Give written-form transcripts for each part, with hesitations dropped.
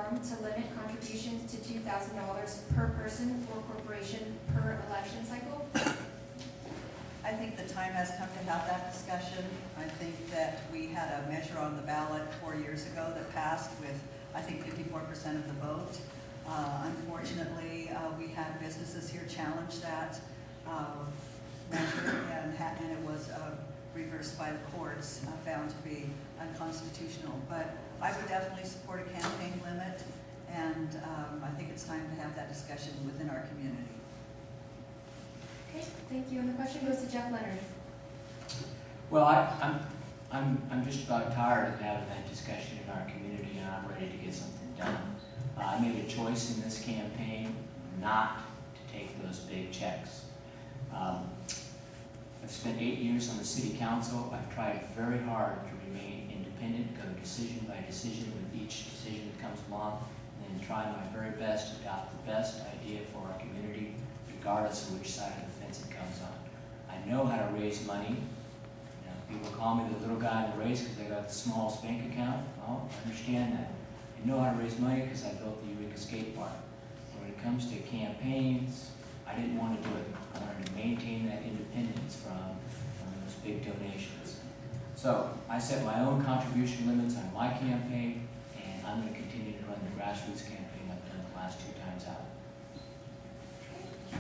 reform to limit contributions to $2,000 per person or corporation per election cycle? I think the time has come to have that discussion. I think that we had a measure on the ballot 4 years ago that passed with, I think, 54% of the vote. Unfortunately, we had businesses here challenge that measure, and it was reversed by the courts, found to be unconstitutional. But I would definitely support a campaign limit, and I think it's time to have that discussion within our community. Okay, thank you. And the question goes to Jeff Leonard. Well, I'm just about tired of having that discussion in our community, and I'm ready to get something done. I made a choice in this campaign not to take those big checks. I've spent 8 years on the city council. I've tried very hard to remain independent, go decision by decision with each decision that comes along, and then try my very best to adopt the best idea for our community, regardless of which side of the fence it comes on. I know how to raise money. You know, people call me the little guy in the race because I got the smallest bank account. Well, I understand that. I know how to raise money because I built the Eureka skate park. When it comes to campaigns, I didn't want to do it. I wanted to maintain that independence from those big donations. So I set my own contribution limits on my campaign, and I'm going to continue to run the grassroots campaign I've done the last 2 times out.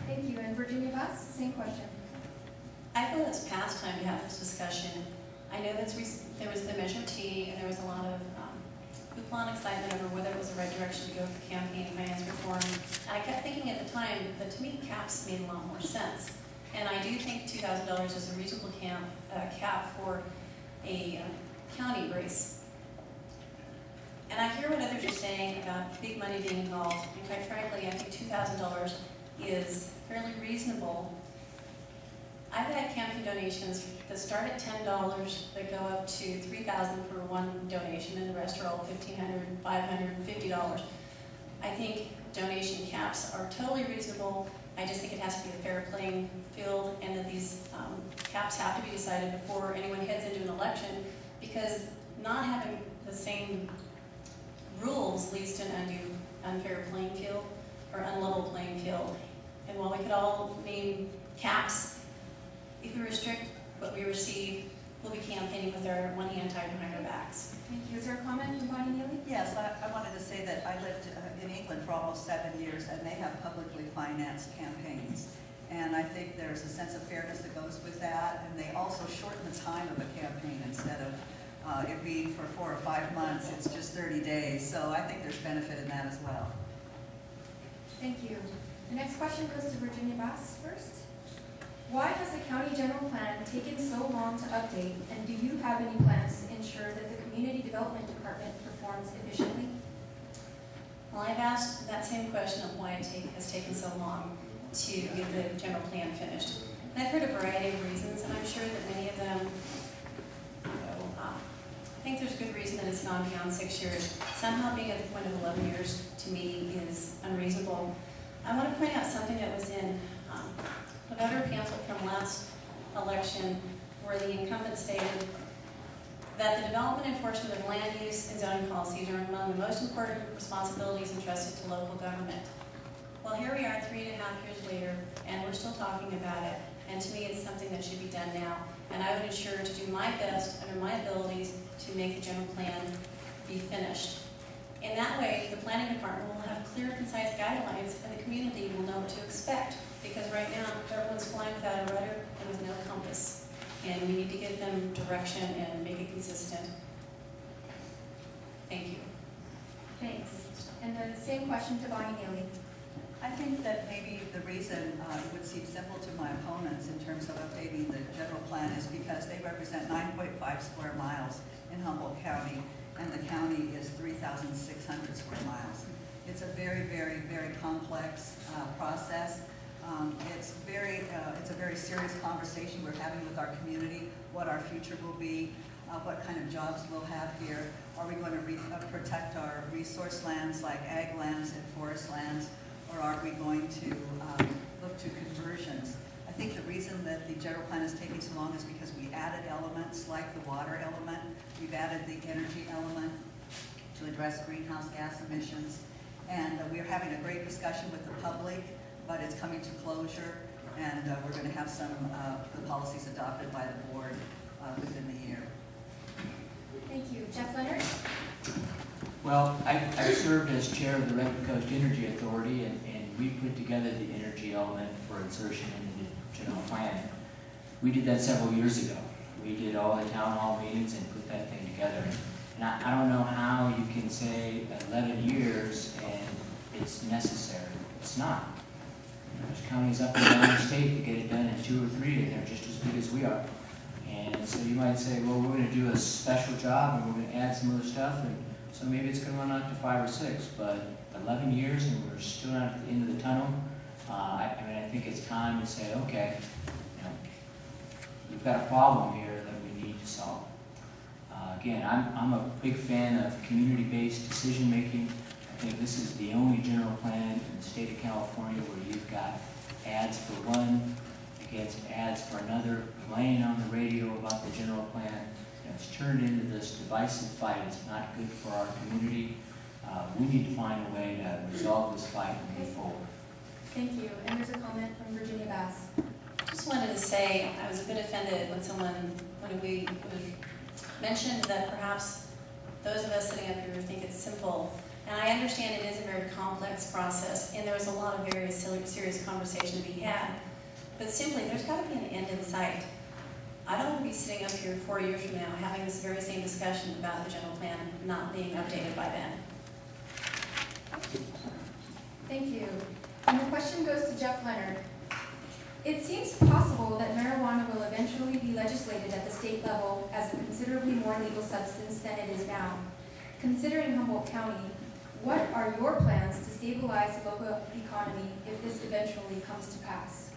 Thank you. And Virginia Bass, same question. I feel it's past time to have this discussion. I know that there was the Measure T, and there was a lot of hoopla and excitement over whether it was the right direction to go for campaign finance reform. And I kept thinking at the time that to me caps made a lot more sense. And I do think $2,000 is a reasonable cap for a county race. And I hear what others are saying about big money being involved. And quite frankly, I think $2,000 is fairly reasonable. I've had campaign donations that start at $10 that go up to $3,000 for one donation, and the rest are all $1,500, $550. I think donation caps are totally reasonable. I just think it has to be a fair playing field, and that these caps have to be decided before anyone heads into an election, because not having the same rules leads to an unfair playing field or unlevel playing field. And while we could all name caps, if we restrict what we receive, we'll be campaigning with our one hand tied behind our backs. Thank you. Is there a comment from Bonnie Neely? Yes, I wanted to say that I lived in England for almost 7 years, and they have publicly financed campaigns. And I think there's a sense of fairness that goes with that, and they also shorten the time of a campaign. Instead of it being for 4 or 5 months, it's just 30 days. So I think there's benefit in that as well. Thank you. The next question goes to Virginia Bass first. Why has the county general plan taken so long to update, and do you have any plans to ensure that the community development department performs efficiently? Well, I've asked that same question of why it has taken so long to get the general plan finished. And I've heard a variety of reasons, and I'm sure that many of them, I think there's good reason that it's gone beyond 6 years. Somehow being at the point of 11 years, to me, is unreasonable. I want to point out something that was in the voter pamphlet from last election, where the incumbent stated that the development and enforcement of land use and zoning policies are among the most important responsibilities entrusted to local government. Well, here we are 3.5 years later, and we're still talking about it. And to me, it's something that should be done now. And I would ensure to do my best under my abilities to make the general plan be finished. In that way, the planning department will have clear, concise guidelines, and the community will know what to expect. Because right now, everyone's flying without a rudder and with no compass. And we need to give them direction and make it consistent. Thank you. Thanks. And the same question to Bonnie Neely. I think that maybe the reason it would seem simple to my opponents in terms of updating the general plan is because they represent 9.5 square miles in Humboldt County, and the county is 3,600 square miles. It's a very, very, very complex process. It's a very serious conversation we're having with our community, what our future will be, what kind of jobs we'll have here. Are we going to protect our resource lands like ag lands and forest lands, or are we going to look to conversions? I think the reason that the general plan is taking so long is because we added elements like the water element, we've added the energy element to address greenhouse gas emissions. And we're having a great discussion with the public, but it's coming to closure, and we're going to have some of the policies adopted by the board within the year. Thank you. Jeff Leonard? Well, I served as chair of the Redwood Coast Energy Authority, and we put together the energy element for insertion into the general plan. We did that several years ago. We did all the town hall meetings and put that thing together. And I don't know how you can say 11 years and it's necessary. It's not. You know, there's counties up and down the state that get it done in 2 or 3, and they're just as big as we are. And so you might say, well, we're going to do a special job and we're going to add some other stuff, and so maybe it's going to run out to 5 or 6, but 11 years and we're still not at the end of the tunnel. I mean, I think it's time to say, okay, you know, we've got a problem here that we need to solve. Again, I'm a big fan of community-based decision-making. I think this is the only general plan in the state of California where you've got ads for one against ads for another, playing on the radio about the general plan. You know, it's turned into this divisive fight. It's not good for our community. We need to find a way to resolve this fight and move forward. Thank you. And there's a comment from Virginia Bass. Just wanted to say, I was a bit offended when it was mentioned that perhaps those of us sitting up here think it's simple. And I understand it is a very complex process, and there was a lot of very serious conversation to be had. But simply, there's got to be an end in sight. I don't want to be sitting up here 4 years from now having this very same discussion about the general plan not being updated by then. Thank you. And the question goes to Jeff Leonard. It seems possible that marijuana will eventually be legislated at the state level as a considerably more legal substance than it is now. Considering Humboldt County, what are your plans to stabilize the local economy if this eventually comes to pass?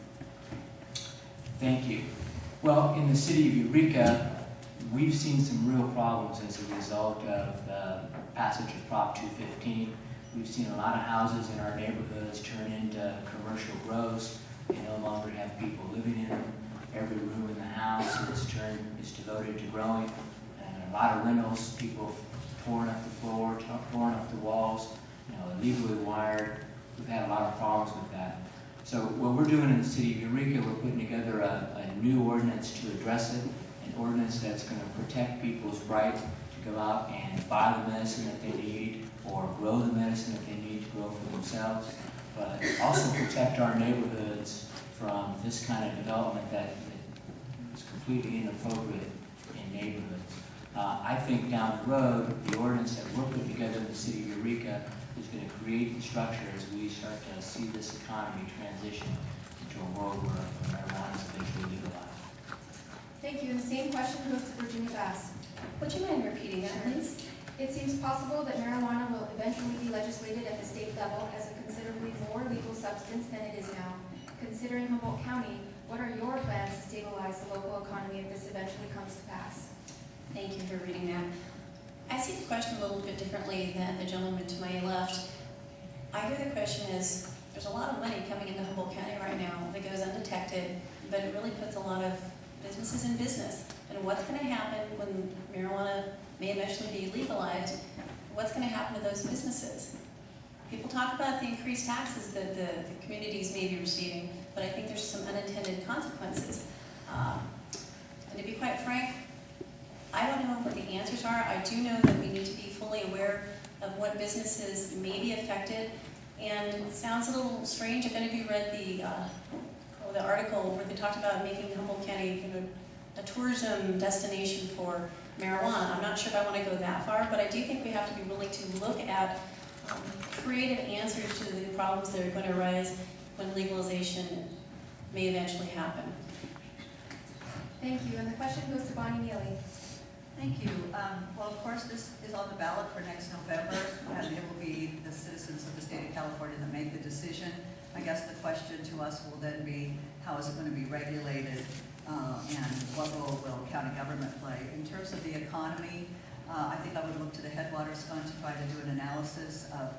Thank you. Well, in the city of Eureka, we've seen some real problems as a result of the passage of Prop 215. We've seen a lot of houses in our neighborhoods turn into commercial grows. They no longer have people living in them. Every room in the house is devoted to growing. And a lot of rentals, people pouring up the floor, pouring up the walls, you know, illegally wired. We've had a lot of problems with that. So what we're doing in the city of Eureka, we're putting together a new ordinance to address it, an ordinance that's going to protect people's right to go out and buy the medicine that they need or grow the medicine that they need to grow for themselves, but also protect our neighborhoods from this kind of development that is completely inappropriate in neighborhoods. I think down the road, the ordinance that we're putting together in the city of Eureka is going to create the structure as we start to see this economy transition into a world where marijuana is eventually legalized. Thank you. And the same question goes to Virginia Bass. Would you mind repeating that, please? It seems possible that marijuana will eventually be legislated at the state level as a considerably more legal substance than it is now. Considering Humboldt County, what are your plans to stabilize the local economy if this eventually comes to pass? Thank you for reading that. I see the question a little bit differently than the gentleman to my left. I hear the question is, there's a lot of money coming into Humboldt County right now that goes undetected, but it really puts a lot of businesses in business. And what's going to happen when marijuana may eventually be legalized? What's going to happen to those businesses? People talk about the increased taxes that the communities may be receiving, but I think there's some unintended consequences. And to be quite frank, I don't know what the answers are. I do know that we need to be fully aware of what businesses may be affected. And it sounds a little strange if any of you read the article where they talked about making Humboldt County a tourism destination for marijuana. I'm not sure if I want to go that far, but I do think we have to be willing to look at creative answers to the problems that are going to arise when legalization may eventually happen. Thank you. And the question goes to Bonnie Neely. Thank you. Well, of course, this is on the ballot for next November, and it will be the citizens of the state of California that make the decision. I guess the question to us will then be, how is it going to be regulated, and what role will county government play? In terms of the economy, I think I would look to the Headwaters Fund to try to do an analysis of